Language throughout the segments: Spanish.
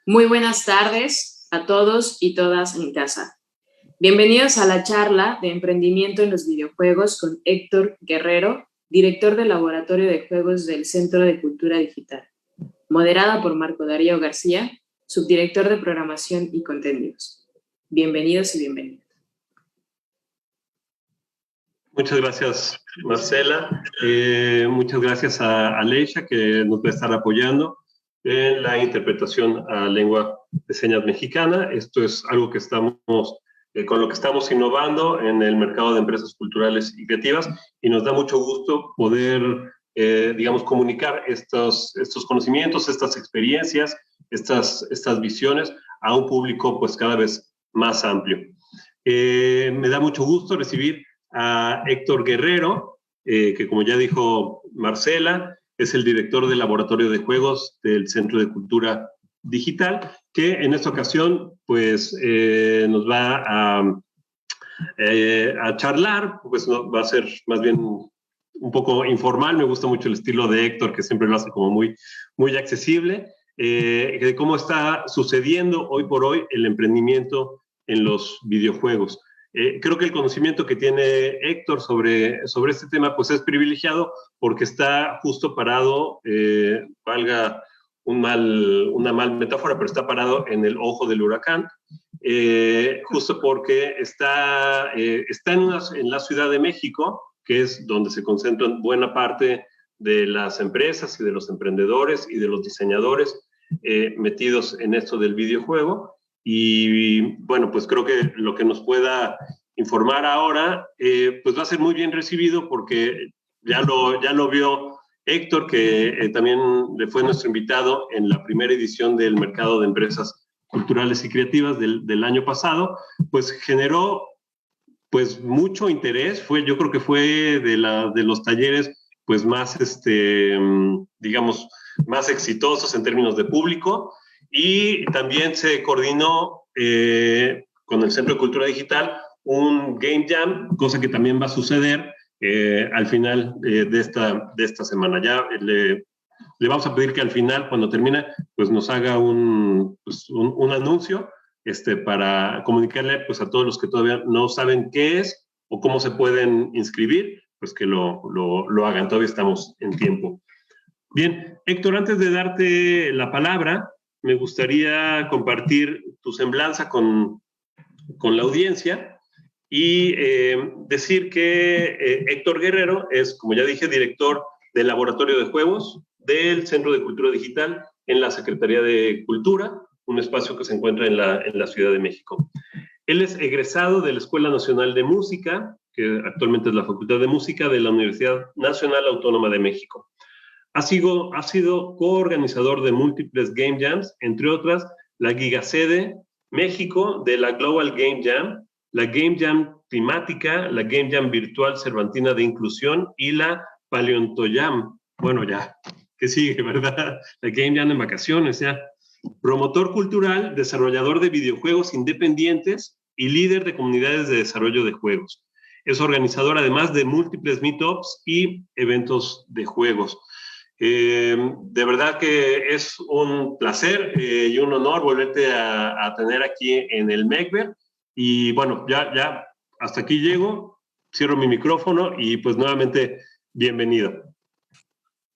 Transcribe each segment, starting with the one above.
Muy buenas tardes a todos y todas en casa. Bienvenidos a la charla de emprendimiento en los videojuegos con Héctor Guerrero, director del Laboratorio de Juegos del Centro de Cultura Digital, moderada por Marco Darío García, subdirector de Programación y Contenidos. Bienvenidos y bienvenidas. Muchas gracias, Marcela. Muchas gracias a Leisha, que nos va a estar apoyando en la interpretación a lengua de señas mexicana. Esto es algo que con lo que estamos innovando en el mercado de empresas culturales y creativas, y nos da mucho gusto poder, comunicar estos conocimientos, estas experiencias, estas visiones a un público pues cada vez más amplio. Me da mucho gusto recibir a Héctor Guerrero, que como ya dijo Marcela, es el director del Laboratorio de Juegos del Centro de Cultura Digital, que en esta ocasión pues nos va a charlar, pues no, va a ser más bien un poco informal. Me gusta mucho el estilo de Héctor, que siempre lo hace como muy accesible, de cómo está sucediendo hoy por hoy el emprendimiento en los videojuegos. Creo que el conocimiento que tiene Héctor sobre este tema pues es privilegiado porque está justo parado, valga una mal metáfora, pero está parado en el ojo del huracán, justo porque está en la Ciudad de México, que es donde se concentran buena parte de las empresas y de los emprendedores y de los diseñadores metidos en esto del videojuego. Y bueno, pues creo que lo que nos pueda informar ahora, pues va a ser muy bien recibido, porque ya lo vio Héctor, que también le fue nuestro invitado en la primera edición del Mercado de Empresas Culturales y Creativas del año pasado. Pues generó pues mucho interés. Yo creo que fue de los talleres pues más, más exitosos en términos de público. Y también se coordinó con el Centro de Cultura Digital un Game Jam, cosa que también va a suceder al final de esta semana. Ya le vamos a pedir que al final, cuando termine, pues nos haga un anuncio para comunicarle pues a todos los que todavía no saben qué es o cómo se pueden inscribir, pues que lo hagan. Todavía estamos en tiempo. Bien, Héctor, antes de darte la palabra, me gustaría compartir tu semblanza con la audiencia y decir que Héctor Guerrero es, como ya dije, director del Laboratorio de Juegos del Centro de Cultura Digital en la Secretaría de Cultura, un espacio que se encuentra en la Ciudad de México. Él es egresado de la Escuela Nacional de Música, que actualmente es la Facultad de Música de la Universidad Nacional Autónoma de México. Ha sido coorganizador de múltiples Game Jams, entre otras la Gigacede México de la Global Game Jam, la Game Jam temática, la Game Jam virtual Cervantina de Inclusión y la Paleontoyam. Bueno, ya, ¿qué sigue, verdad? La Game Jam en vacaciones, ya. Promotor cultural, desarrollador de videojuegos independientes y líder de comunidades de desarrollo de juegos. Es organizador además de múltiples meetups y eventos de juegos. De verdad que es un placer y un honor volverte a tener aquí en el MECBER. Y bueno, ya hasta aquí llego, cierro mi micrófono y pues nuevamente bienvenido.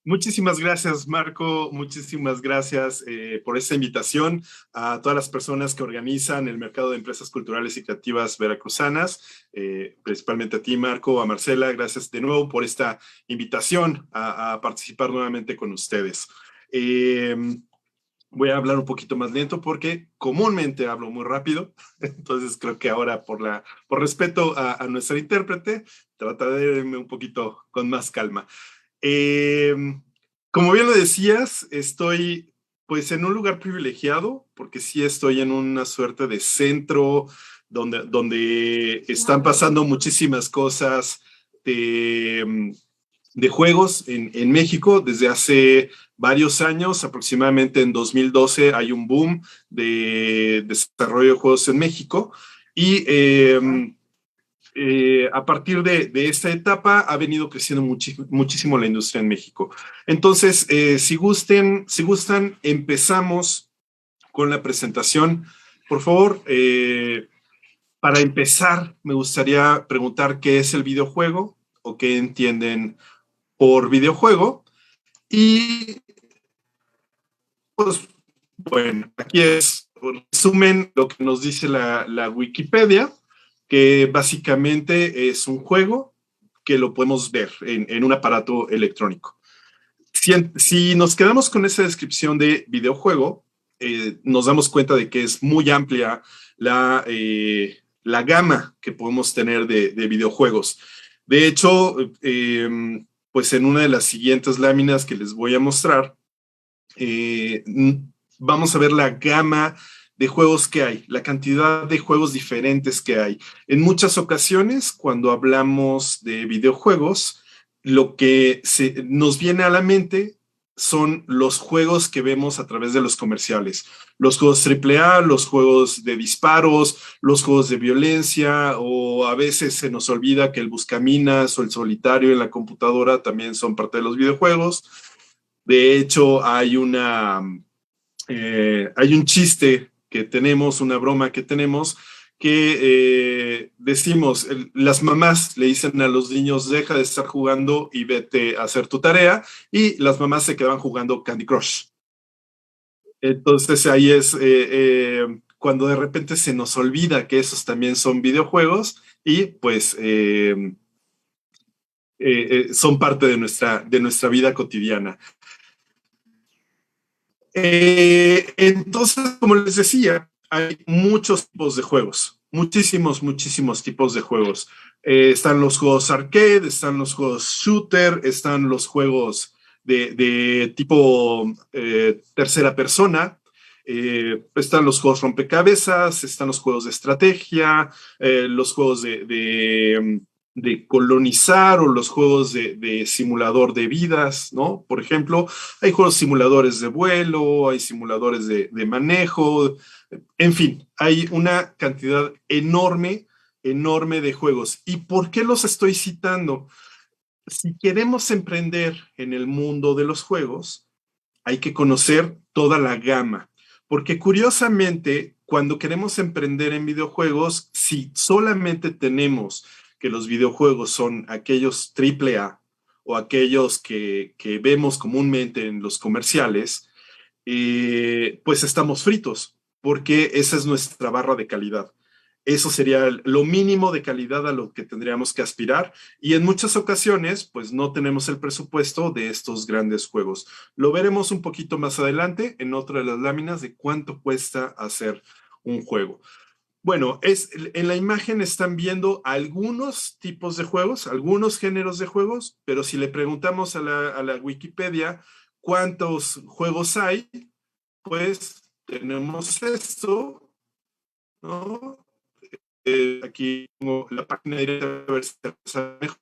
Muchísimas gracias, Marco. Muchísimas gracias por esta invitación a todas las personas que organizan el mercado de empresas culturales y creativas veracruzanas, principalmente a ti, Marco, a Marcela. Gracias de nuevo por esta invitación a participar nuevamente con ustedes. Voy a hablar un poquito más lento porque comúnmente hablo muy rápido, entonces creo que ahora por respeto a nuestra intérprete, trataré de irme un poquito con más calma. Como bien lo decías, estoy pues en un lugar privilegiado, porque sí estoy en una suerte de centro donde están pasando muchísimas cosas de juegos en México desde hace varios años. Aproximadamente en 2012 hay un boom de desarrollo de juegos en México y a partir de esta etapa ha venido creciendo muchísimo la industria en México. Entonces, si gustan, empezamos con la presentación. Por favor, para empezar, me gustaría preguntar qué es el videojuego o qué entienden por videojuego. Y, pues, bueno, aquí es un resumen lo que nos dice la Wikipedia, que básicamente es un juego que lo podemos ver en un aparato electrónico. Si nos quedamos con esa descripción de videojuego, nos damos cuenta de que es muy amplia la gama que podemos tener de videojuegos. De hecho, pues en una de las siguientes láminas que les voy a mostrar, vamos a ver la gama de juegos que hay, la cantidad de juegos diferentes que hay. En muchas ocasiones, cuando hablamos de videojuegos, lo que nos viene a la mente son los juegos que vemos a través de los comerciales. Los juegos AAA, los juegos de disparos, los juegos de violencia, o a veces se nos olvida que el Buscaminas o el Solitario en la computadora también son parte de los videojuegos. De hecho, hay un chiste que tenemos, una broma que tenemos, que decimos, las mamás le dicen a los niños, deja de estar jugando y vete a hacer tu tarea, y las mamás se quedan jugando Candy Crush. Entonces ahí es cuando de repente se nos olvida que esos también son videojuegos y pues son parte de nuestra vida cotidiana. Entonces, como les decía, hay muchos tipos de juegos, muchísimos tipos de juegos. Están los juegos arcade, están los juegos shooter, están los juegos de tipo tercera persona, están los juegos rompecabezas, están los juegos de estrategia, los juegos de colonizar o los juegos de simulador de vidas, ¿no? Por ejemplo, hay juegos simuladores de vuelo, hay simuladores de manejo, en fin, hay una cantidad enorme de juegos. ¿Y por qué los estoy citando? Si queremos emprender en el mundo de los juegos, hay que conocer toda la gama, porque curiosamente, cuando queremos emprender en videojuegos, si solamente tenemos que los videojuegos son aquellos AAA o aquellos que vemos comúnmente en los comerciales, pues estamos fritos, porque esa es nuestra barra de calidad. Eso sería lo mínimo de calidad a lo que tendríamos que aspirar, y en muchas ocasiones pues no tenemos el presupuesto de estos grandes juegos. Lo veremos un poquito más adelante en otra de las láminas de cuánto cuesta hacer un juego. Bueno, en la imagen están viendo algunos tipos de juegos, algunos géneros de juegos, pero si le preguntamos a la Wikipedia cuántos juegos hay, pues tenemos esto, ¿no? Aquí tengo la página directa a ver si está mejor.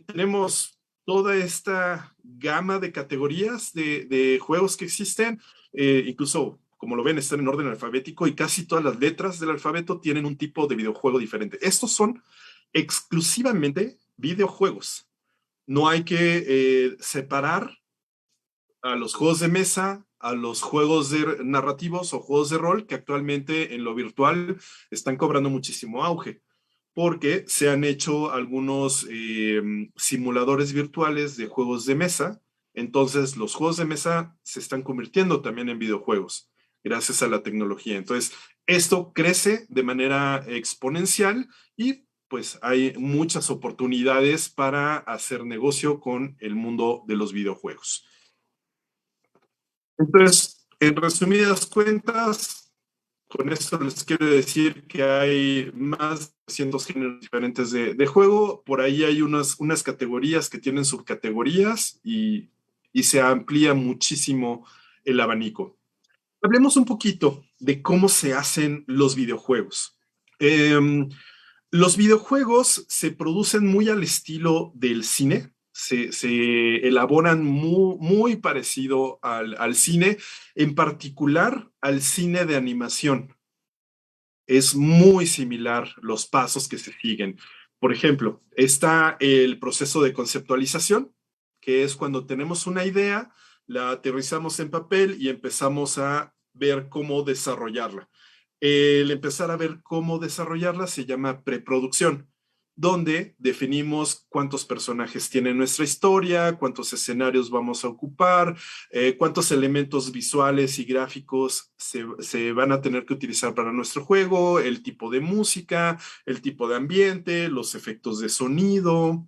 Tenemos toda esta gama de categorías de juegos que existen, incluso como lo ven, están en orden alfabético y casi todas las letras del alfabeto tienen un tipo de videojuego diferente. Estos son exclusivamente videojuegos. No hay que separar a los juegos de mesa, a los juegos narrativos o juegos de rol que actualmente en lo virtual están cobrando muchísimo auge, porque se han hecho algunos simuladores virtuales de juegos de mesa. Entonces los juegos de mesa se están convirtiendo también en videojuegos gracias a la tecnología. Entonces esto crece de manera exponencial y pues hay muchas oportunidades para hacer negocio con el mundo de los videojuegos. Entonces, en resumidas cuentas, con esto les quiero decir que hay más de 200 géneros diferentes de juego. Por ahí hay unas categorías que tienen subcategorías y se amplía muchísimo el abanico. Hablemos un poquito de cómo se hacen los videojuegos. Los videojuegos se producen muy al estilo del cine. Se elaboran muy parecido al cine, en particular al cine de animación. Es muy similar los pasos que se siguen. Por ejemplo, está el proceso de conceptualización, que es cuando tenemos una idea, la aterrizamos en papel y empezamos a ver cómo desarrollarla. El empezar a ver cómo desarrollarla se llama preproducción, donde definimos cuántos personajes tiene nuestra historia, cuántos escenarios vamos a ocupar, cuántos elementos visuales y gráficos se van a tener que utilizar para nuestro juego, el tipo de música, el tipo de ambiente, los efectos de sonido,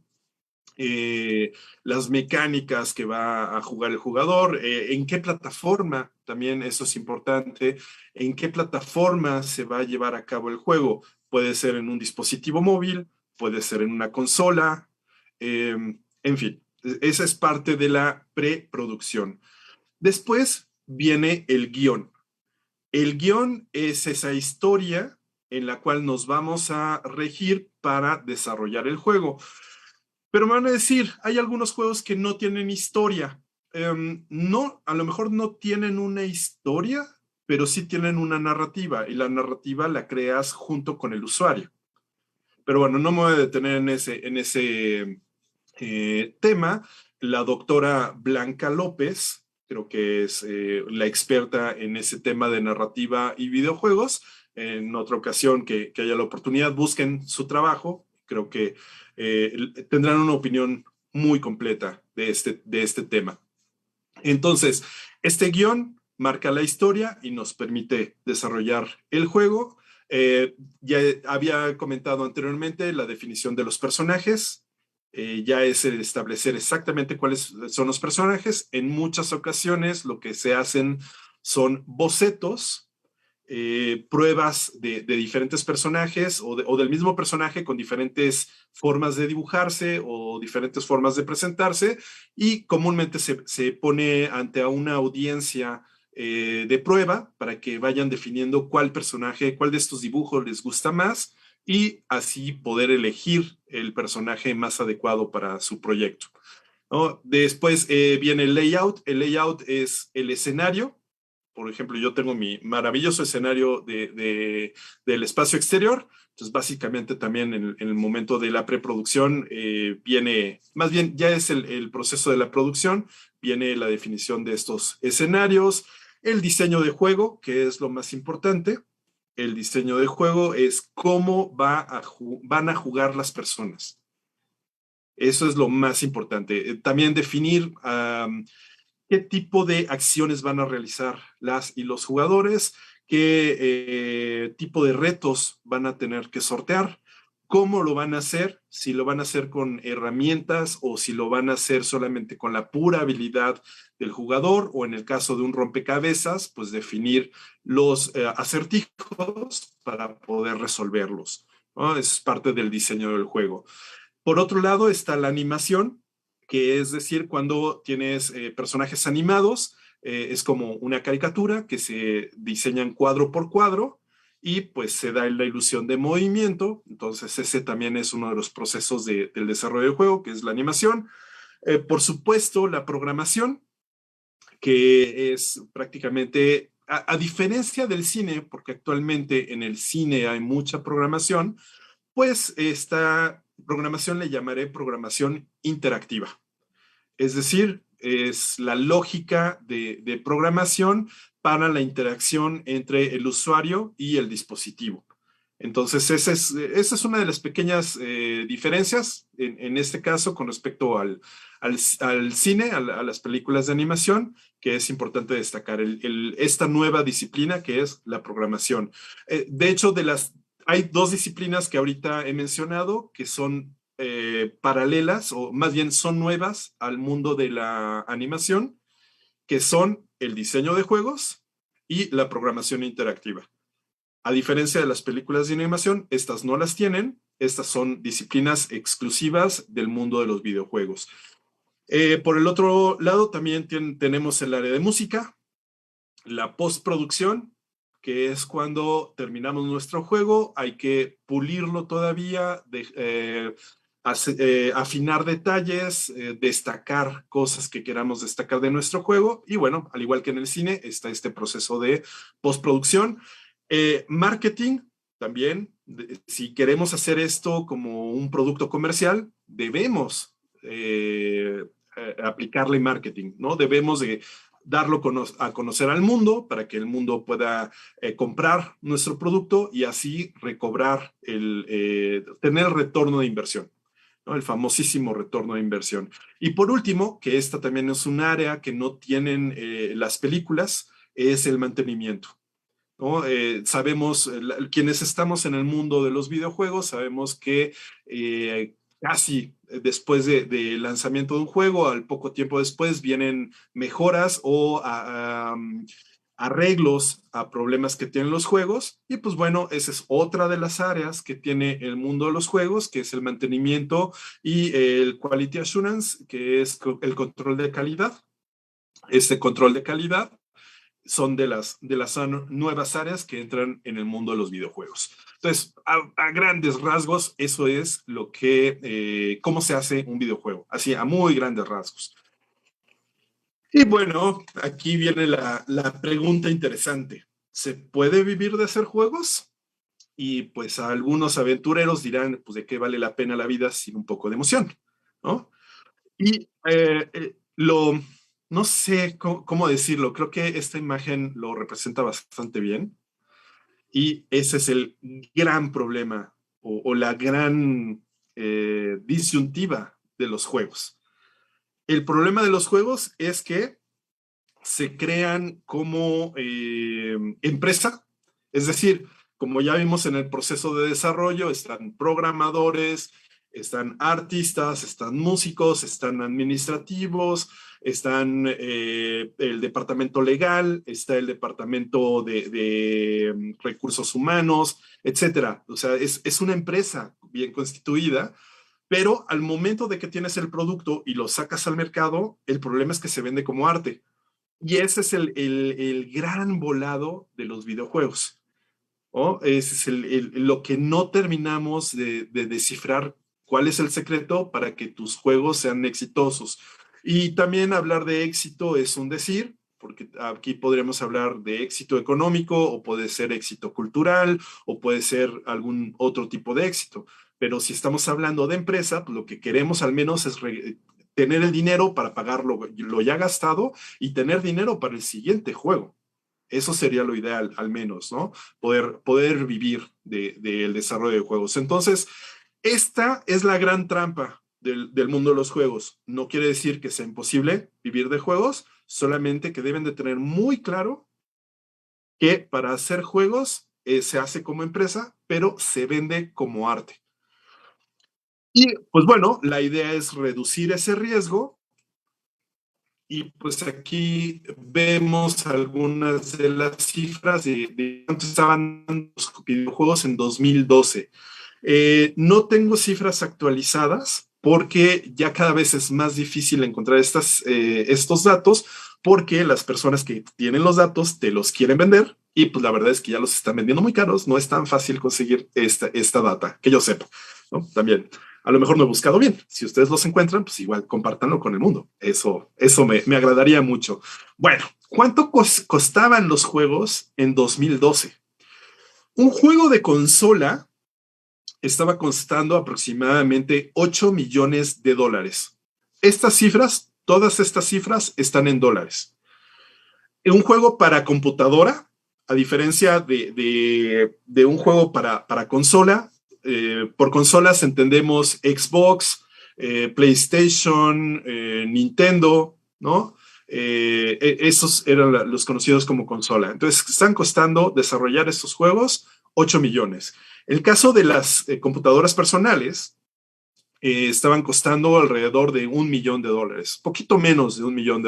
las mecánicas que va a jugar el jugador, en qué plataforma, también eso es importante, en qué plataforma se va a llevar a cabo el juego. Puede ser en un dispositivo móvil, puede ser en una consola, en fin, esa es parte de la preproducción. Después viene el guión. El guión es esa historia en la cual nos vamos a regir para desarrollar el juego. Pero me van a decir, hay algunos juegos que no tienen historia. No, a lo mejor no tienen una historia, pero sí tienen una narrativa, y la narrativa la creas junto con el usuario. Pero bueno, no me voy a detener en ese tema. La doctora Blanca López, creo que es la experta en ese tema de narrativa y videojuegos. En otra ocasión que haya la oportunidad, busquen su trabajo. Creo que tendrán una opinión muy completa de este tema. Entonces, este guión marca la historia y nos permite desarrollar el juego. Ya había comentado anteriormente la definición de los personajes. Ya es el establecer exactamente cuáles son los personajes. En muchas ocasiones lo que se hacen son bocetos, pruebas de diferentes personajes o del mismo personaje con diferentes formas de dibujarse o diferentes formas de presentarse, y comúnmente se pone ante a una audiencia de prueba para que vayan definiendo cuál personaje, cuál de estos dibujos les gusta más, y así poder elegir el personaje más adecuado para su proyecto, ¿no? Después viene el layout. El layout es el escenario. Por ejemplo, yo tengo mi maravilloso escenario del espacio exterior. Entonces, básicamente también en el momento de la preproducción viene, más bien ya es el proceso de la producción, viene la definición de estos escenarios, el diseño de juego, que es lo más importante. El diseño de juego es cómo van a jugar las personas. Eso es lo más importante. También definir qué tipo de acciones van a realizar las y los jugadores, qué tipo de retos van a tener que sortear, cómo lo van a hacer, si lo van a hacer con herramientas o si lo van a hacer solamente con la pura habilidad del jugador, o en el caso de un rompecabezas, pues definir los acertijos para poder resolverlos, ¿no? Es parte del diseño del juego. Por otro lado está la animación, que es decir, cuando tienes personajes animados, es como una caricatura que se diseñan cuadro por cuadro y pues se da la ilusión de movimiento. Entonces ese también es uno de los procesos del desarrollo del juego, que es la animación. Por supuesto, la programación, que es prácticamente, a diferencia del cine, porque actualmente en el cine hay mucha programación, pues esta programación le llamaré programación interactiva. Es decir, es la lógica de programación para la interacción entre el usuario y el dispositivo. Entonces, esa es una de las pequeñas diferencias en este caso con respecto al cine, a las películas de animación, que es importante destacar esta nueva disciplina que es la programación. De hecho, hay dos disciplinas que ahorita he mencionado que son paralelas, o más bien son nuevas al mundo de la animación, que son el diseño de juegos y la programación interactiva. A diferencia de las películas de animación, estas no las tienen. Estas son disciplinas exclusivas del mundo de los videojuegos. Por el otro lado, también tenemos el área de música, la postproducción, que es cuando terminamos nuestro juego, hay que pulirlo todavía, afinar detalles, destacar cosas que queramos destacar de nuestro juego. Y bueno, al igual que en el cine, está este proceso de postproducción. Marketing también. Si queremos hacer esto como un producto comercial, debemos aplicarle marketing, ¿no? Debemos de darlo a conocer al mundo para que el mundo pueda comprar nuestro producto y así recobrar tener el retorno de inversión, ¿no? El famosísimo retorno de inversión. Y por último, que esta también es un área que no tienen las películas, es el mantenimiento, ¿no? Sabemos, quienes estamos en el mundo de los videojuegos, sabemos que casi después de lanzamiento de un juego, al poco tiempo después vienen mejoras o arreglos a problemas que tienen los juegos. Y pues bueno, esa es otra de las áreas que tiene el mundo de los juegos, que es el mantenimiento y el quality assurance, que es el control de calidad. Este control de calidad son de las nuevas áreas que entran en el mundo de los videojuegos. Entonces, a grandes rasgos, eso es lo que, cómo se hace un videojuego, así a muy grandes rasgos. Y bueno, aquí viene la pregunta interesante. ¿Se puede vivir de hacer juegos? Y pues a algunos aventureros dirán, pues de qué vale la pena la vida sin un poco de emoción, ¿no? Y no sé cómo decirlo, creo que esta imagen lo representa bastante bien y ese es el gran problema o la gran disyuntiva de los juegos. El problema de los juegos es que se crean como empresa, es decir, como ya vimos en el proceso de desarrollo, están programadores, están artistas, están músicos, están administrativos, están el departamento legal, está el departamento de recursos humanos, etcétera. O sea, es una empresa bien constituida, pero al momento de que tienes el producto y lo sacas al mercado, el problema es que se vende como arte. Y ese es el gran volado de los videojuegos, ¿no? Ese es lo que no terminamos de descifrar cuál es el secreto para que tus juegos sean exitosos. Y también hablar de éxito es un decir, porque aquí podríamos hablar de éxito económico o puede ser éxito cultural o puede ser algún otro tipo de éxito. Pero si estamos hablando de empresa, pues lo que queremos al menos es tener el dinero para pagar lo ya gastado y tener dinero para el siguiente juego. Eso sería lo ideal, al menos, ¿no? Poder vivir del desarrollo de juegos. Entonces, esta es la gran trampa del mundo de los juegos. No quiere decir que sea imposible vivir de juegos, solamente que deben de tener muy claro que para hacer juegos se hace como empresa, pero se vende como arte. Y pues bueno, la idea es reducir ese riesgo. Y pues aquí vemos algunas de las cifras de cuánto estaban los videojuegos en 2012. No tengo cifras actualizadas porque ya cada vez es más difícil encontrar estos datos porque las personas que tienen los datos te los quieren vender y pues la verdad es que ya los están vendiendo muy caros. No es tan fácil conseguir esta data, que yo sepa, ¿no? También. A lo mejor no he buscado bien. Si ustedes los encuentran, pues igual compártanlo con el mundo. Eso me agradaría mucho. Bueno, ¿cuánto costaban los juegos en 2012? Un juego de consola estaba costando aproximadamente 8 millones de dólares. Todas estas cifras están en dólares. Un juego para computadora, a diferencia de un juego para consola, por consolas entendemos Xbox, PlayStation, Nintendo, ¿no? Esos eran los conocidos como consola. Entonces, están costando desarrollar estos juegos 8 millones. El caso de las computadoras personales, estaban costando alrededor de $1 millón, poquito menos de $1 millón.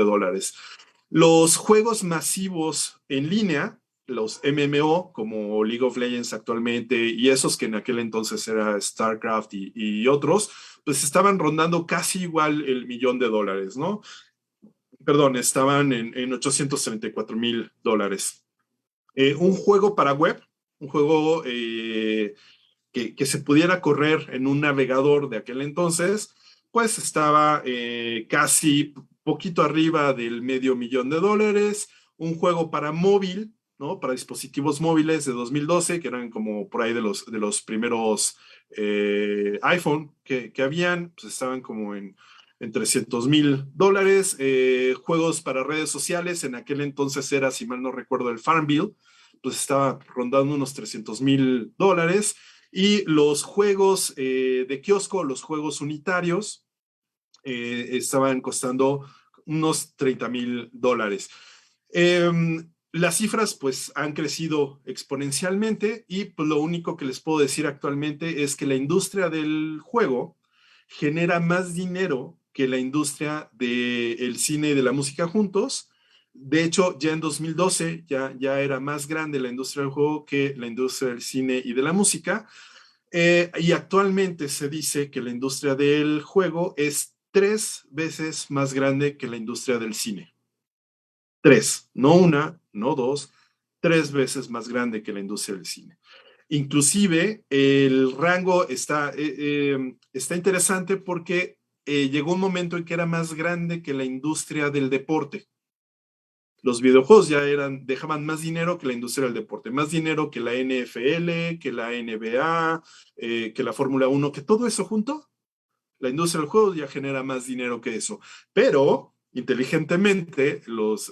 Los juegos masivos en línea, los MMO, como League of Legends actualmente, y esos que en aquel entonces era StarCraft y otros, pues estaban rondando casi igual el $1 millón, ¿no? Perdón, estaban en $834,000. Un juego para web, un juego que se pudiera correr en un navegador de aquel entonces, pues estaba casi poquito arriba del $500,000. Un juego para móvil, ¿no? Para dispositivos móviles de 2012, que eran como por ahí de los primeros iPhone que habían, pues estaban como en en $300,000. Juegos para redes sociales, en aquel entonces era, si mal no recuerdo, el Farmville, pues estaba rondando unos $300,000. Y los juegos de kiosco, los juegos unitarios, estaban costando unos $30,000. Las cifras pues han crecido exponencialmente y pues, lo único que les puedo decir actualmente es que la industria del juego genera más dinero que la industria del cine y de la música juntos. De hecho, ya en 2012 ya era más grande la industria del juego que la industria del cine y de la música. Y actualmente se dice que la industria del juego es 3 veces más grande que la industria del cine. 3, no una, no dos, 3 veces más grande que la industria del cine. Inclusive el rango está interesante porque llegó un momento en que era más grande que la industria del deporte. Los videojuegos ya dejaban más dinero que la industria del deporte, más dinero que la NFL, que la NBA, que la Fórmula 1, que todo eso junto, la industria del juego ya genera más dinero que eso. Pero, inteligentemente, los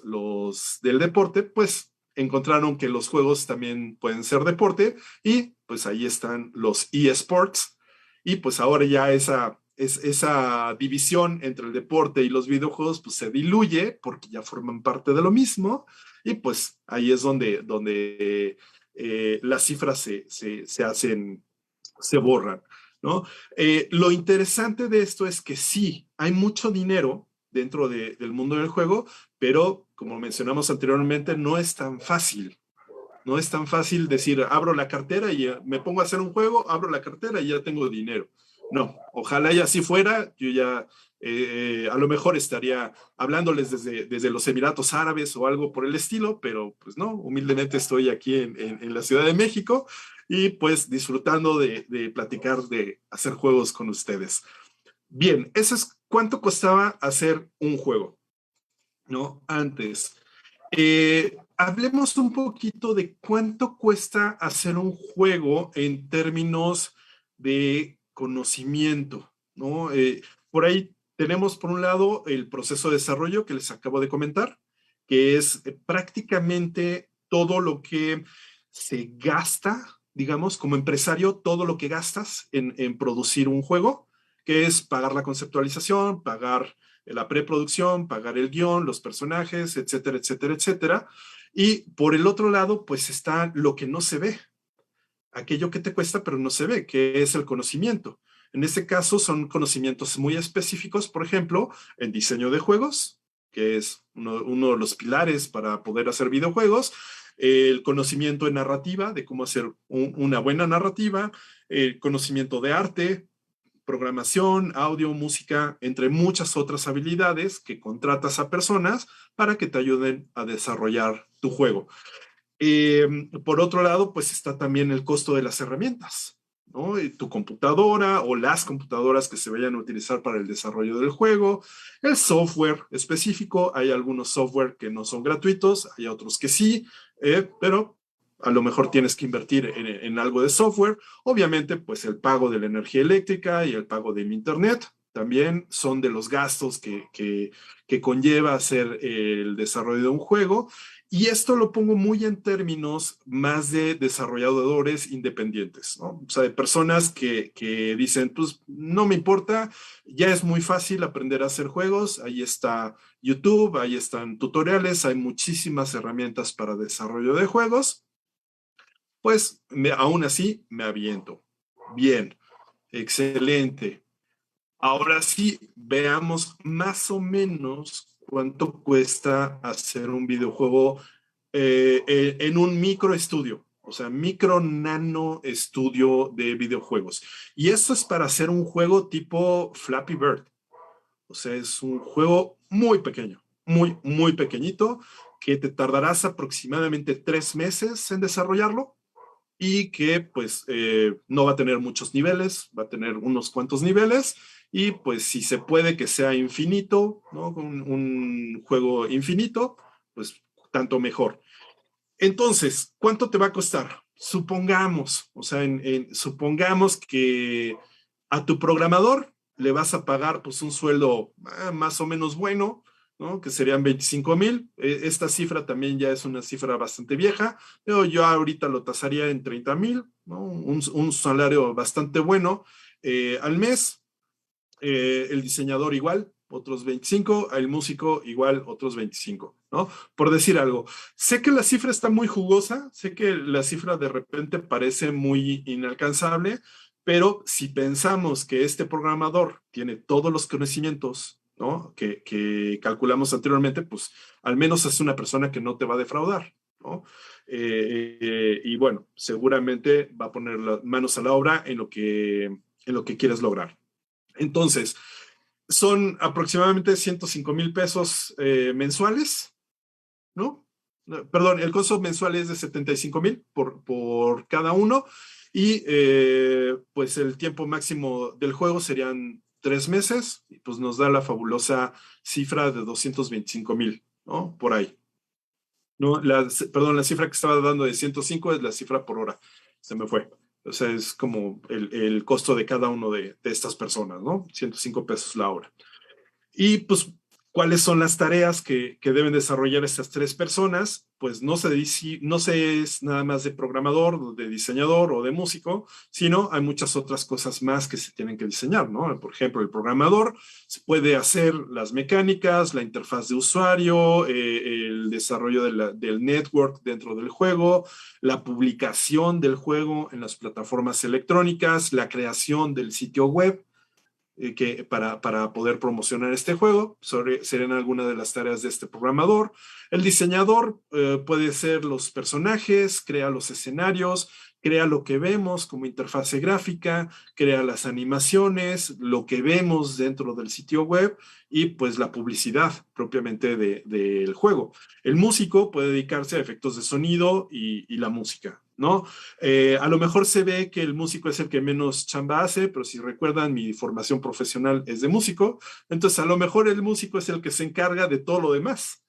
del deporte, pues, encontraron que los juegos también pueden ser deporte y, pues, ahí están los eSports. Y, pues, ahora ya esa división entre el deporte y los videojuegos pues se diluye porque ya forman parte de lo mismo y pues ahí es donde las cifras se hacen, se borran, ¿no? Lo interesante de esto es que sí, hay mucho dinero dentro del mundo del juego, pero como mencionamos anteriormente, no es tan fácil. No es tan fácil decir, abro la cartera y me pongo a hacer un juego, abro la cartera y ya tengo dinero. No, ojalá y así fuera, yo ya a lo mejor estaría hablándoles desde los Emiratos Árabes o algo por el estilo, pero pues no, humildemente estoy aquí en la Ciudad de México y pues disfrutando de platicar, de hacer juegos con ustedes. Bien, eso es cuánto costaba hacer un juego, ¿no? Antes. Hablemos un poquito de cuánto cuesta hacer un juego en términos de conocimiento, ¿no? Por ahí tenemos, por un lado, el proceso de desarrollo que les acabo de comentar, que es prácticamente todo lo que se gasta, digamos, como empresario, todo lo que gastas en producir un juego, que es pagar la conceptualización, pagar la preproducción, pagar el guión, los personajes, etcétera, etcétera, etcétera. Y por el otro lado, pues está lo que no se ve, aquello que te cuesta pero no se ve, que es el conocimiento. En este caso son conocimientos muy específicos, por ejemplo, en diseño de juegos, que es uno de los pilares para poder hacer videojuegos, el conocimiento en narrativa, de cómo hacer una buena narrativa, el conocimiento de arte, programación, audio, música, entre muchas otras habilidades que contratas a personas para que te ayuden a desarrollar tu juego. Por otro lado, pues está también el costo de las herramientas, ¿no? Tu computadora o las computadoras que se vayan a utilizar para el desarrollo del juego, el software específico, hay algunos software que no son gratuitos, hay otros que sí, pero a lo mejor tienes que invertir en algo de software. Obviamente, pues el pago de la energía eléctrica y el pago del internet también son de los gastos que conlleva hacer el desarrollo de un juego. Y esto lo pongo muy en términos más de desarrolladores independientes, ¿no? O sea, de personas que dicen, pues no me importa, ya es muy fácil aprender a hacer juegos, ahí está YouTube, ahí están tutoriales, hay muchísimas herramientas para desarrollo de juegos. Pues aún así me aviento. Bien, excelente. Ahora sí, veamos más o menos cuánto cuesta hacer un videojuego en un micro estudio, o sea, micro nano estudio de videojuegos. Y esto es para hacer un juego tipo Flappy Bird. O sea, es un juego muy pequeño, muy, muy pequeñito, que te tardarás aproximadamente 3 meses en desarrollarlo y que pues no va a tener muchos niveles, va a tener unos cuantos niveles y pues si se puede que sea infinito, ¿no? Un juego infinito, pues tanto mejor. Entonces, ¿cuánto te va a costar? Supongamos, o sea, supongamos que a tu programador le vas a pagar pues un sueldo más o menos bueno, ¿no? Que serían 25,000. Esta cifra también ya es una cifra bastante vieja, pero yo ahorita lo tasaría en 30,000, ¿no? Un salario bastante bueno al mes. El diseñador igual, otros 25, el músico igual, otros 25, ¿no? Por decir algo. Sé que la cifra está muy jugosa, sé que la cifra de repente parece muy inalcanzable, pero si pensamos que este programador tiene todos los conocimientos, ¿no? Que calculamos anteriormente, pues al menos es una persona que no te va a defraudar, ¿no? Y bueno, seguramente va a poner las manos a la obra en lo que quieres lograr. Entonces, son aproximadamente 105,000 pesos mensuales, ¿no? Perdón, el costo mensual es de 75,000 por cada uno y pues el tiempo máximo del juego serían 3 meses y pues nos da la fabulosa cifra de 225,000, ¿no? Por ahí. No, perdón, la cifra que estaba dando de 105 es la cifra por hora. Se me fue. O sea, es como el costo de cada uno de estas personas, ¿no? 105 pesos la hora. Y pues, ¿cuáles son las tareas que deben desarrollar estas tres personas? Pues no se es nada más de programador, de diseñador o de músico, sino hay muchas otras cosas más que se tienen que diseñar, ¿no? Por ejemplo, el programador puede hacer las mecánicas, la interfaz de usuario, el desarrollo del network dentro del juego, la publicación del juego en las plataformas electrónicas, la creación del sitio web, para poder promocionar este juego. Serían algunas de las tareas de este programador. El diseñador puede ser los personajes, crea los escenarios, crea lo que vemos como interfase gráfica, crea las animaciones, lo que vemos dentro del sitio web y pues la publicidad propiamente del juego. El músico puede dedicarse a efectos de sonido y la música, ¿no? A lo mejor se ve que el músico es el que menos chamba hace, pero si recuerdan, mi formación profesional es de músico, entonces a lo mejor el músico es el que se encarga de todo lo demás,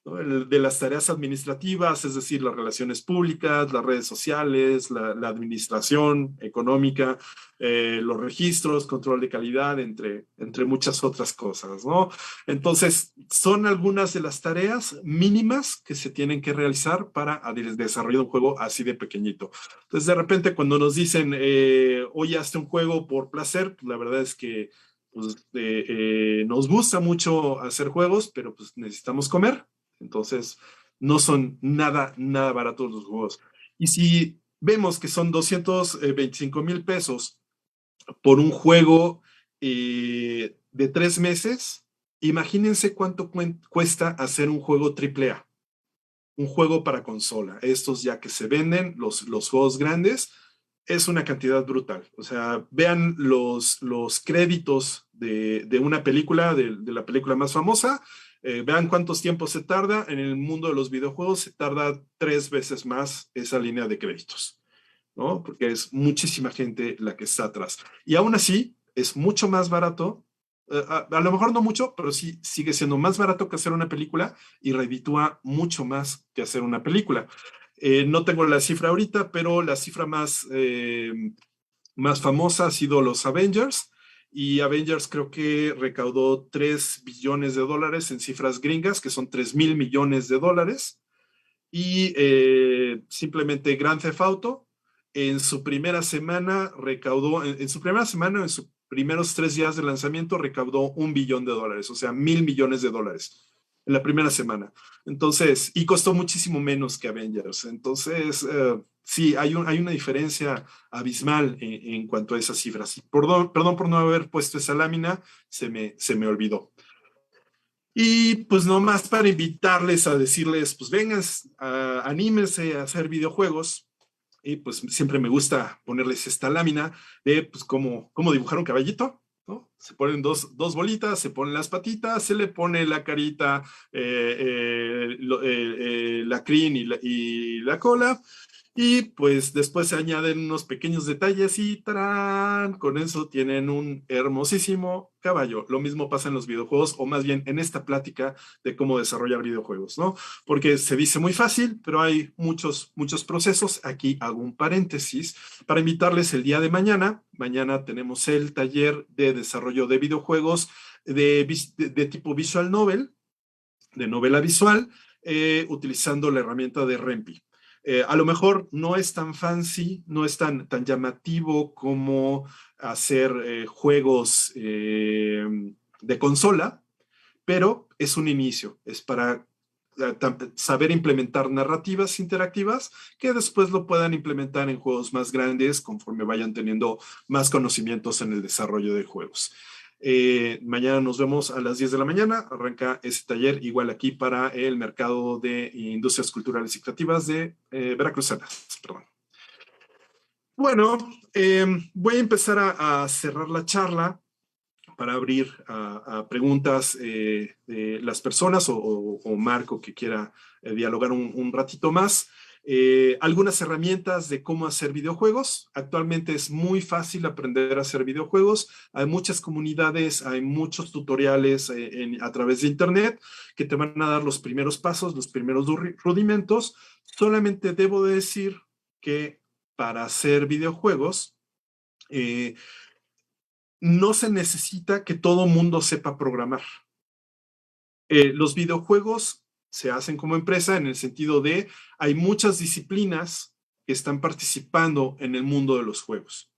¿no? De las tareas administrativas, es decir, las relaciones públicas, las redes sociales, la administración económica, los registros, control de calidad, entre muchas otras cosas, ¿no? Entonces, son algunas de las tareas mínimas que se tienen que realizar para desarrollar un juego así de pequeñito. Entonces, de repente, cuando nos dicen, oye, hazte un juego por placer, pues la verdad es que pues, nos gusta mucho hacer juegos, pero pues necesitamos comer. Entonces, no son nada baratos los juegos. Y si vemos que son 225,000 pesos por un juego de 3 meses, imagínense cuánto cuesta hacer un juego AAA, un juego para consola. Estos ya que se venden, los juegos grandes, es una cantidad brutal. O sea, vean los créditos de una película, de la película más famosa, vean cuántos tiempos se tarda. En el mundo de los videojuegos se tarda 3 veces más esa línea de créditos, ¿no? Porque es muchísima gente la que está atrás. Y aún así, es mucho más barato, a lo mejor no mucho, pero sí sigue siendo más barato que hacer una película y reditúa mucho más que hacer una película. No tengo la cifra ahorita, pero la cifra más famosa ha sido los Avengers, y Avengers creo que recaudó 3 billones de dólares en cifras gringas, que son 3,000 millones de dólares. Y simplemente Grand Theft Auto en su primera semana recaudó, en su primera semana, en sus primeros 3 días de lanzamiento, recaudó 1 billón de dólares, o sea, 1,000 millones de dólares en la primera semana. Entonces, y costó muchísimo menos que Avengers. Entonces, sí, hay una diferencia abismal en cuanto a esas cifras. Perdón por no haber puesto esa lámina, se me olvidó. Y pues nomás para invitarles a decirles, pues vengan, anímense a hacer videojuegos. Y pues siempre me gusta ponerles esta lámina de pues cómo dibujar un caballito, ¿no? Se ponen dos bolitas, se ponen las patitas, se le pone la carita, la crin y la cola. Y pues después se añaden unos pequeños detalles y ¡tarán! Con eso tienen un hermosísimo caballo. Lo mismo pasa en los videojuegos, o más bien en esta plática de cómo desarrollar videojuegos, ¿no? Porque se dice muy fácil, pero hay muchos procesos. Aquí hago un paréntesis para invitarles el día de mañana. Mañana tenemos el taller de desarrollo de videojuegos de tipo visual novel, de novela visual, utilizando la herramienta de Rempi. A lo mejor no es tan fancy, no es tan llamativo como hacer juegos de consola, pero es un inicio, es para saber implementar narrativas interactivas que después lo puedan implementar en juegos más grandes conforme vayan teniendo más conocimientos en el desarrollo de juegos. Mañana nos vemos a las 10 de la mañana. Arranca ese taller igual aquí para el mercado de industrias culturales y creativas de Veracruzanas. Perdón. Bueno, voy a empezar a cerrar la charla para abrir a preguntas de las personas o Marco que quiera dialogar un ratito más. Algunas herramientas de cómo hacer videojuegos. Actualmente es muy fácil aprender a hacer videojuegos. Hay muchas comunidades, hay muchos tutoriales a través de internet que te van a dar los primeros pasos, los primeros rudimentos. Solamente debo decir que para hacer videojuegos, no se necesita que todo mundo sepa programar. Los videojuegos se hacen como empresa en el sentido de hay muchas disciplinas que están participando en el mundo de los juegos.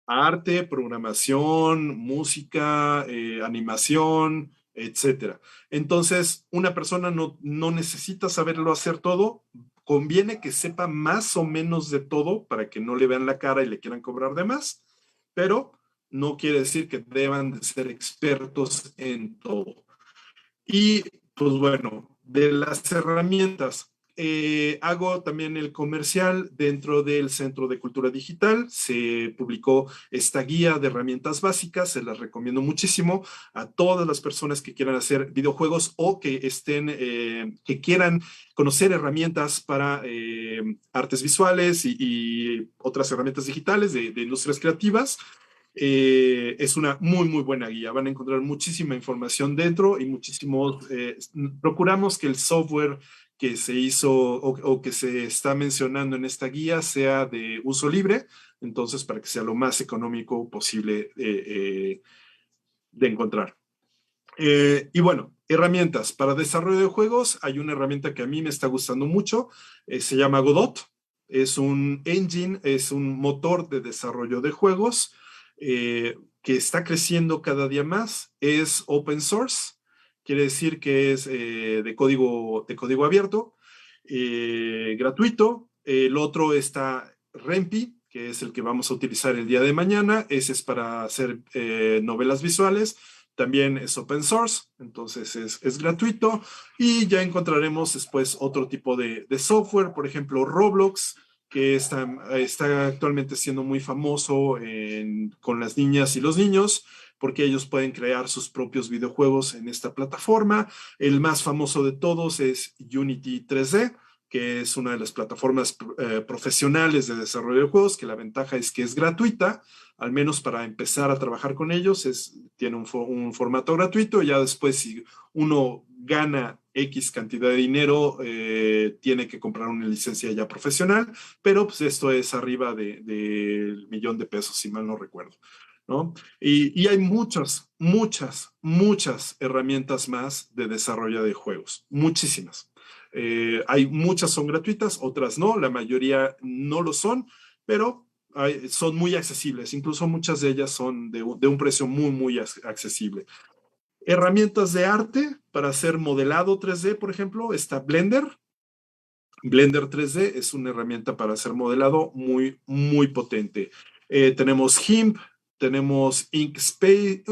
Arte, programación, música, animación, etcétera. Entonces, una persona no necesita saberlo hacer todo. Conviene que sepa más o menos de todo para que no le vean la cara y le quieran cobrar de más, pero no quiere decir que deban de ser expertos en todo. Y pues bueno, de las herramientas, hago también el comercial dentro del Centro de Cultura Digital. Se publicó esta guía de herramientas básicas, se las recomiendo muchísimo a todas las personas que quieran hacer videojuegos o que que quieran conocer herramientas para artes visuales y otras herramientas digitales de industrias creativas. Es una muy buena guía. Van a encontrar muchísima información dentro y procuramos que el software que se hizo o que se está mencionando en esta guía sea de uso libre, entonces para que sea lo más económico posible de encontrar. Y bueno, herramientas para desarrollo de juegos. Hay una herramienta que a mí me está gustando mucho, se llama Godot. Es un engine, es un motor de desarrollo de juegos que está creciendo cada día más. Es open source, quiere decir que es de código abierto, gratuito. El otro está Rempi, que es el que vamos a utilizar el día de mañana. Ese es para hacer novelas visuales. También es open source, entonces es gratuito. Y ya encontraremos después otro tipo de software, por ejemplo, Roblox, que está actualmente siendo muy famoso con las niñas y los niños, porque ellos pueden crear sus propios videojuegos en esta plataforma. El más famoso de todos es Unity 3D, que es una de las plataformas profesionales de desarrollo de juegos, que la ventaja es que es gratuita, al menos para empezar a trabajar con ellos, tiene un formato gratuito. Ya después, si uno gana X cantidad de dinero, tiene que comprar una licencia ya profesional, pero pues esto es arriba del $1,000,000, si mal no recuerdo, ¿no? Y hay muchas herramientas más de desarrollo de juegos, muchísimas. Hay muchas son gratuitas, otras no, la mayoría no lo son, pero son muy accesibles, incluso muchas de ellas son de un precio muy accesible. Herramientas de arte para hacer modelado 3D, por ejemplo, está Blender. Blender 3D es una herramienta para hacer modelado muy potente. Tenemos GIMP, tenemos Inkscape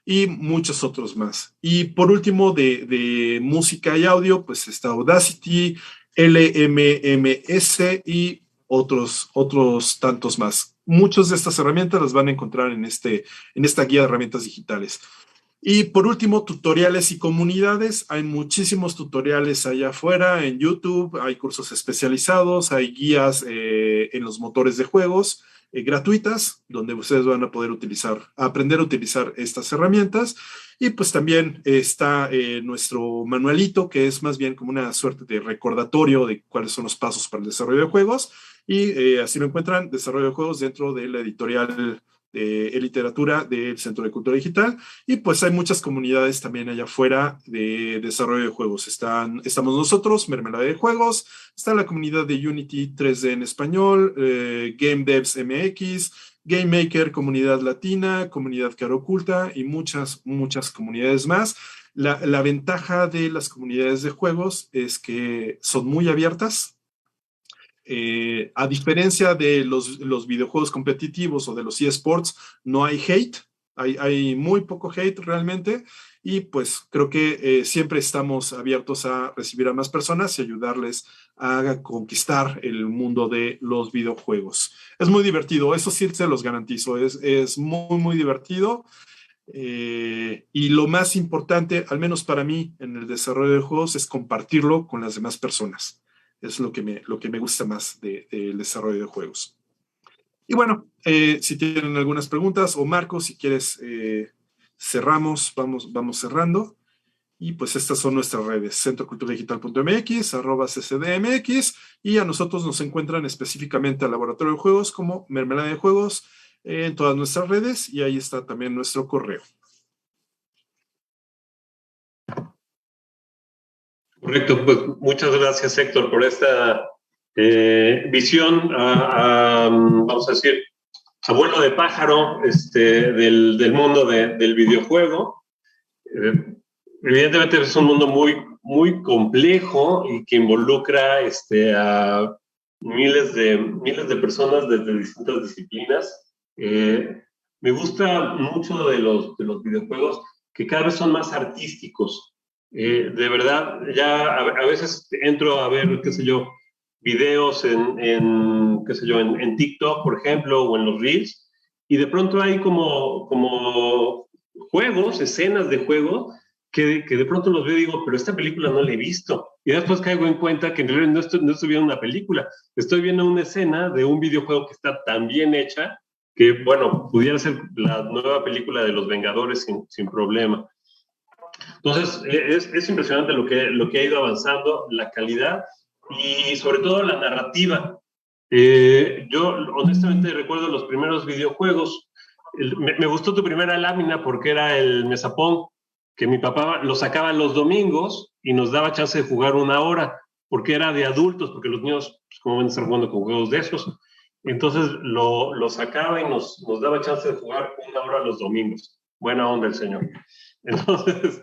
y muchos otros más. Y por último, de música y audio, pues está Audacity, LMMS y otros tantos más. Muchas de estas herramientas las van a encontrar en esta guía de herramientas digitales. Y por último, tutoriales y comunidades. Hay muchísimos tutoriales allá afuera en YouTube, hay cursos especializados, hay guías en los motores de juegos gratuitas, donde ustedes van a poder aprender a utilizar estas herramientas. Y pues también está nuestro manualito, que es más bien como una suerte de recordatorio de cuáles son los pasos para el desarrollo de juegos. Y así lo encuentran, desarrollo de juegos, dentro de la editorial de literatura del Centro de Cultura Digital. Y pues hay muchas comunidades también allá afuera de desarrollo de juegos. Estamos nosotros, Mermelada de Juegos, está la comunidad de Unity 3D en español, Game Devs MX, Game Maker, comunidad latina, comunidad cara oculta y muchas comunidades más. La ventaja de las comunidades de juegos es que son muy abiertas. A diferencia de los videojuegos competitivos o de los eSports, no hay hate, hay muy poco hate realmente, y pues creo que siempre estamos abiertos a recibir a más personas y ayudarles a conquistar el mundo de los videojuegos. Es muy divertido, eso sí se los garantizo, es muy divertido. Y lo más importante, al menos para mí, en el desarrollo de juegos, es compartirlo con las demás personas. Es lo que me gusta más del desarrollo de juegos. Y bueno, si tienen algunas preguntas, o Marco, si quieres, cerramos, vamos cerrando. Y pues estas son nuestras redes: centroculturadigital.mx, @ccdmx, y a nosotros nos encuentran específicamente al Laboratorio de Juegos como Mermelada de Juegos en todas nuestras redes, y ahí está también nuestro correo. Correcto, pues muchas gracias, Héctor, por esta visión, vamos a decir, abuelo de pájaro, del mundo del videojuego. Evidentemente es un mundo muy complejo y que involucra a miles de personas desde distintas disciplinas. Me gusta mucho de los videojuegos que cada vez son más artísticos. De verdad, ya a veces entro a ver, qué sé yo, videos en TikTok, por ejemplo, o en los Reels, y de pronto hay como juegos, escenas de juego, que de pronto los veo y digo, pero esta película no la he visto. Y después caigo en cuenta que en realidad no estoy viendo una película, estoy viendo una escena de un videojuego que está tan bien hecha que, bueno, pudiera ser la nueva película de los Vengadores sin problema. Entonces, es impresionante lo que ha ido avanzando, la calidad y sobre todo la narrativa. Yo honestamente recuerdo los primeros videojuegos. Me gustó tu primera lámina porque era el Mesapong, que mi papá lo sacaba los domingos y nos daba chance de jugar 1 hora, porque era de adultos, porque los niños, pues, ¿cómo van a estar jugando con juegos de esos? Entonces lo sacaba y nos daba chance de jugar 1 hora los domingos. Buena onda el señor. Entonces,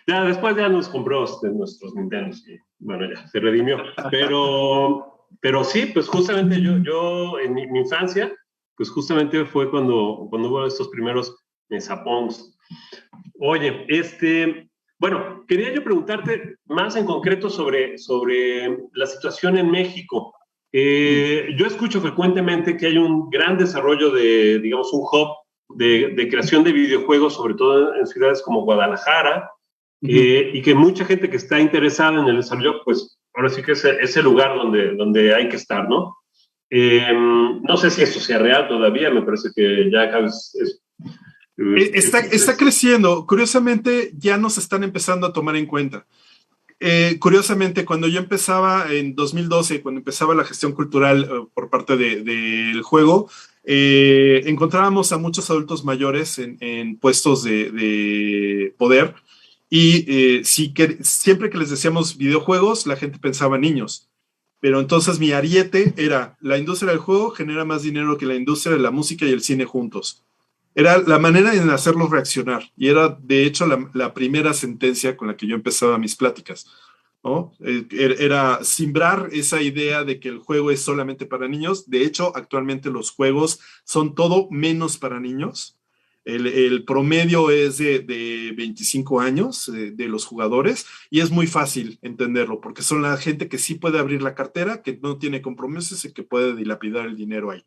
ya después ya nos compró nuestros Nintendo y bueno, ya se redimió. Pero sí, pues justamente yo en mi infancia, pues justamente fue cuando hubo estos primeros Mesapongs. Oye, bueno, quería yo preguntarte más en concreto sobre la situación en México. Yo escucho frecuentemente que hay un gran desarrollo de, digamos, un hub de creación de videojuegos, sobre todo en ciudades como Guadalajara, y que mucha gente que está interesada en el desarrollo, pues ahora sí que es el lugar donde hay que estar, ¿no? No sé si eso sea real todavía, me parece que ya acá está creciendo. Curiosamente, ya nos están empezando a tomar en cuenta. Curiosamente, cuando yo empezaba en 2012, cuando empezaba la gestión cultural por parte del juego, encontrábamos a muchos adultos mayores en puestos de poder, y siempre que les decíamos videojuegos, la gente pensaba niños. Pero entonces mi ariete era: la industria del juego genera más dinero que la industria de la música y el cine juntos. Era la manera de hacerlos reaccionar, y era de hecho la primera sentencia con la que yo empezaba mis pláticas, ¿no? Era simbrar esa idea de que el juego es solamente para niños. De hecho, actualmente los juegos son todo menos para niños. El promedio es de 25 años de los jugadores, y es muy fácil entenderlo porque son la gente que sí puede abrir la cartera, que no tiene compromisos y que puede dilapidar el dinero ahí.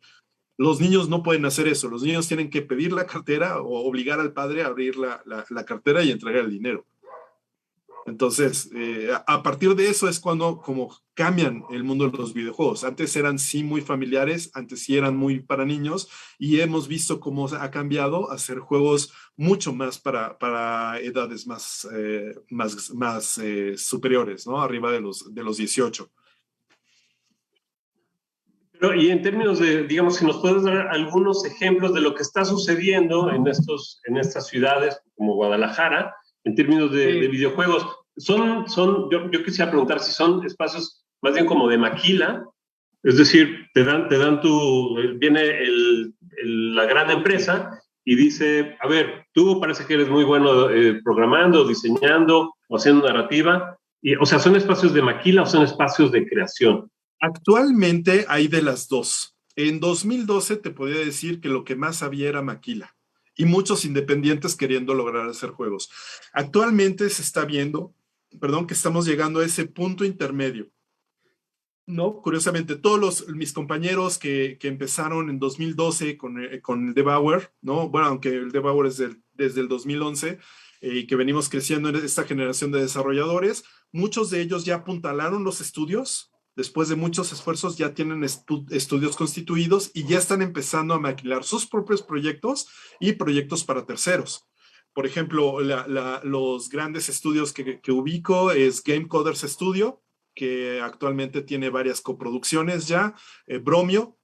Los niños no pueden hacer eso. Los niños tienen que pedir la cartera o obligar al padre a abrir la cartera y entregar el dinero. Entonces, a partir de eso es cuando como cambian el mundo de los videojuegos. Antes eran sí muy familiares, antes sí eran muy para niños, y hemos visto cómo ha cambiado a hacer juegos mucho más para edades más superiores, ¿no? Arriba de los 18. Pero, y en términos de, digamos, si nos puedes dar algunos ejemplos de lo que está sucediendo en estas ciudades como Guadalajara, en términos de videojuegos, yo quisiera preguntar si son espacios más bien como de maquila, es decir, viene la gran empresa y dice, a ver, tú parece que eres muy bueno programando, diseñando o haciendo narrativa, o sea, ¿son espacios de maquila o son espacios de creación? Actualmente hay de las dos. En 2012 te podría decir que lo que más había era maquila y muchos independientes queriendo lograr hacer juegos. Actualmente se está viendo, que estamos llegando a ese punto intermedio. No, curiosamente, mis compañeros que empezaron en 2012 con el Debauer, ¿no? Bueno, aunque el Debauer es desde el 2011 y que venimos creciendo en esta generación de desarrolladores, muchos de ellos ya apuntalaron los estudios. Después de muchos esfuerzos ya tienen estudios constituidos y ya están empezando a maquilar sus propios proyectos y proyectos para terceros. Por ejemplo, los grandes estudios que ubico es Game Coders Studio, que actualmente tiene varias coproducciones ya, Bromio,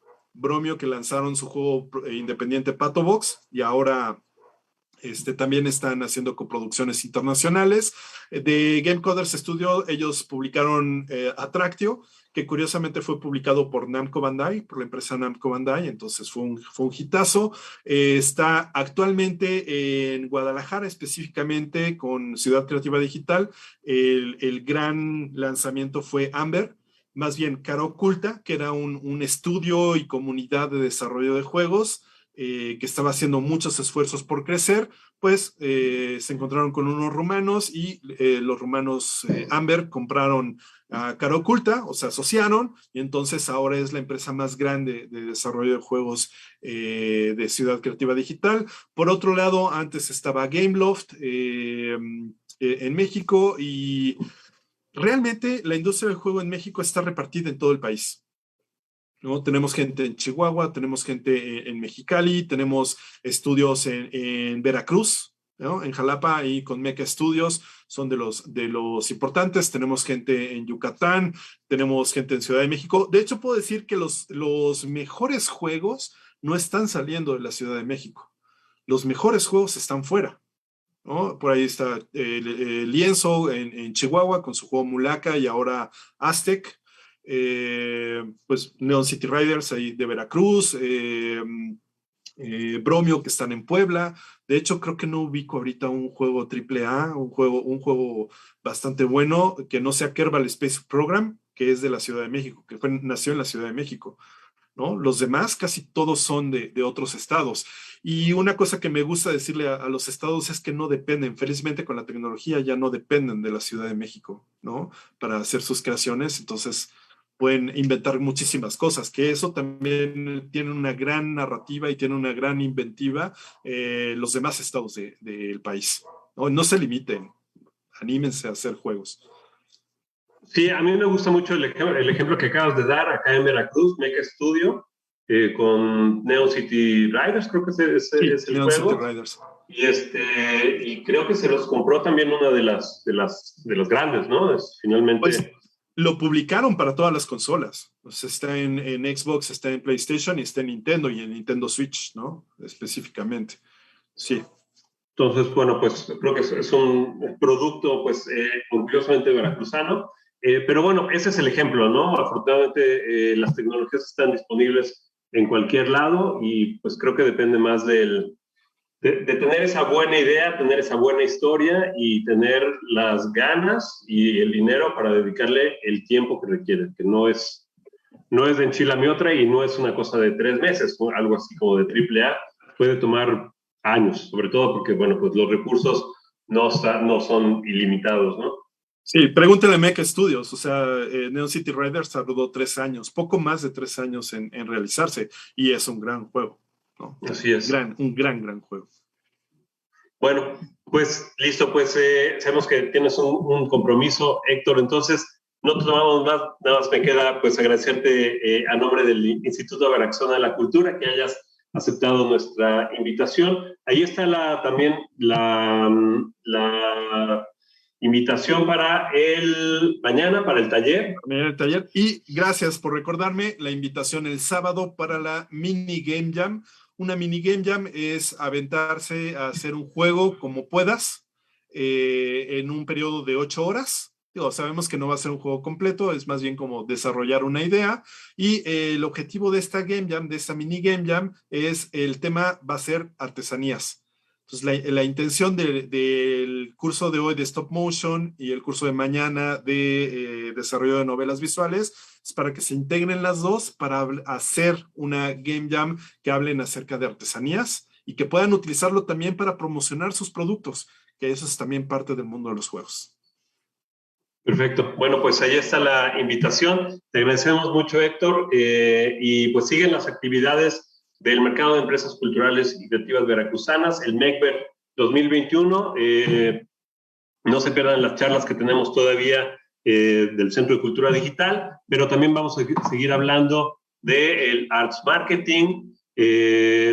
que lanzaron su juego independiente Pato Box, y ahora también están haciendo coproducciones internacionales. De Game Coders Studio, ellos publicaron Attractio, que curiosamente fue publicado por Namco Bandai, por la empresa Namco Bandai, entonces fue un hitazo. Está actualmente en Guadalajara, específicamente con Ciudad Creativa Digital. El gran lanzamiento fue Amber, más bien Cara Oculta, que era un estudio y comunidad de desarrollo de juegos, que estaba haciendo muchos esfuerzos por crecer, pues se encontraron con unos rumanos y los rumanos Amber compraron a Cara Oculta, o sea, asociaron, y entonces ahora es la empresa más grande de desarrollo de juegos de Ciudad Creativa Digital. Por otro lado, antes estaba Gameloft en México, y realmente la industria del juego en México está repartida en todo el país, ¿no? Tenemos gente en Chihuahua, tenemos gente en Mexicali, tenemos estudios en Veracruz, ¿no? En Jalapa y con Meca Studios son de los importantes. Tenemos gente en Yucatán, tenemos gente en Ciudad de México. De hecho, puedo decir que los mejores juegos no están saliendo de la Ciudad de México. Los mejores juegos están fuera, ¿no? Por ahí está Lienzo en Chihuahua con su juego Mulaka, y ahora Aztec. Pues Neon City Riders ahí de Veracruz, Bromio, que están en Puebla. De hecho, creo que no ubico ahorita un juego AAA, un juego bastante bueno, que no sea Kerbal Space Program, que es de la Ciudad de México, nació en la Ciudad de México, ¿no? Los demás casi todos son de otros estados. Y una cosa que me gusta decirle a los estados es que no dependen, felizmente con la tecnología ya no dependen de la Ciudad de México, ¿no? Para hacer sus creaciones, entonces pueden inventar muchísimas cosas, que eso también tiene una gran narrativa y tiene una gran inventiva los demás estados del país, ¿no? No se limiten, anímense a hacer juegos. Sí, a mí me gusta mucho el ejemplo que acabas de dar acá en Veracruz, Mecha Studio, con Neon City Riders, creo que es el Neon juego. City Riders. Y creo que se los compró también una de las grandes, ¿no? Finalmente. Pues lo publicaron para todas las consolas. Pues está en Xbox, está en PlayStation y está en Nintendo y en Nintendo Switch, ¿no? Específicamente. Sí. Entonces, bueno, pues creo que es un producto, pues, curiosamente veracruzano. Pero bueno, ese es el ejemplo, ¿no? Afortunadamente, las tecnologías están disponibles en cualquier lado y pues creo que depende más de tener esa buena idea, tener esa buena historia y tener las ganas y el dinero para dedicarle el tiempo que requiere, que no es de enchilame otra y no es una cosa de 3 meses, ¿no? Algo así como de AAA, puede tomar años, sobre todo porque, bueno, pues los recursos no son ilimitados, ¿no? Sí, pregúntale a Mecha Studios, o sea, Neon City Riders tardó 3 años, poco más de 3 años en realizarse, y es un gran juego, ¿no? Así es. Un gran juego. Bueno, pues listo, pues sabemos que tienes un compromiso, Héctor, entonces no te tomamos más, nada más me queda pues agradecerte a nombre del Instituto Veracruzano de la Cultura que hayas aceptado nuestra invitación. Ahí está también la invitación para mañana, para el taller. Mañana el taller. Y gracias por recordarme la invitación el sábado para la Mini Game Jam. Una Mini Game Jam es aventarse a hacer un juego como puedas en un periodo de 8 horas. Digo, sabemos que no va a ser un juego completo, es más bien como desarrollar una idea. Y el objetivo de esta Game Jam, de esta Mini Game Jam, el tema va a ser artesanías. Entonces, la intención del curso de hoy de Stop Motion y el curso de mañana de desarrollo de novelas visuales es para que se integren las dos para hacer una Game Jam que hablen acerca de artesanías y que puedan utilizarlo también para promocionar sus productos, que eso es también parte del mundo de los juegos. Perfecto. Bueno, pues ahí está la invitación. Te agradecemos mucho, Héctor, y pues siguen las actividades del Mercado de Empresas Culturales y Creativas Veracruzanas, el MECVER 2021. No se pierdan las charlas que tenemos todavía del Centro de Cultura Digital, pero también vamos a seguir hablando del Arts Marketing,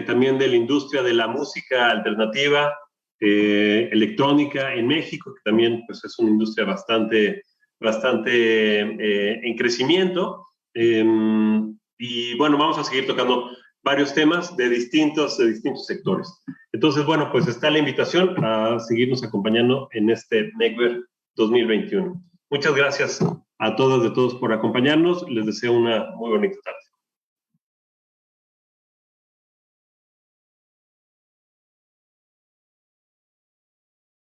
también de la industria de la música alternativa, electrónica en México, que también pues, es una industria bastante en crecimiento. Y bueno, vamos a seguir tocando varios temas de distintos sectores. Entonces, bueno, pues está la invitación a seguirnos acompañando en este MECVER 2021. Muchas gracias a todas y a todos por acompañarnos. Les deseo una muy bonita tarde.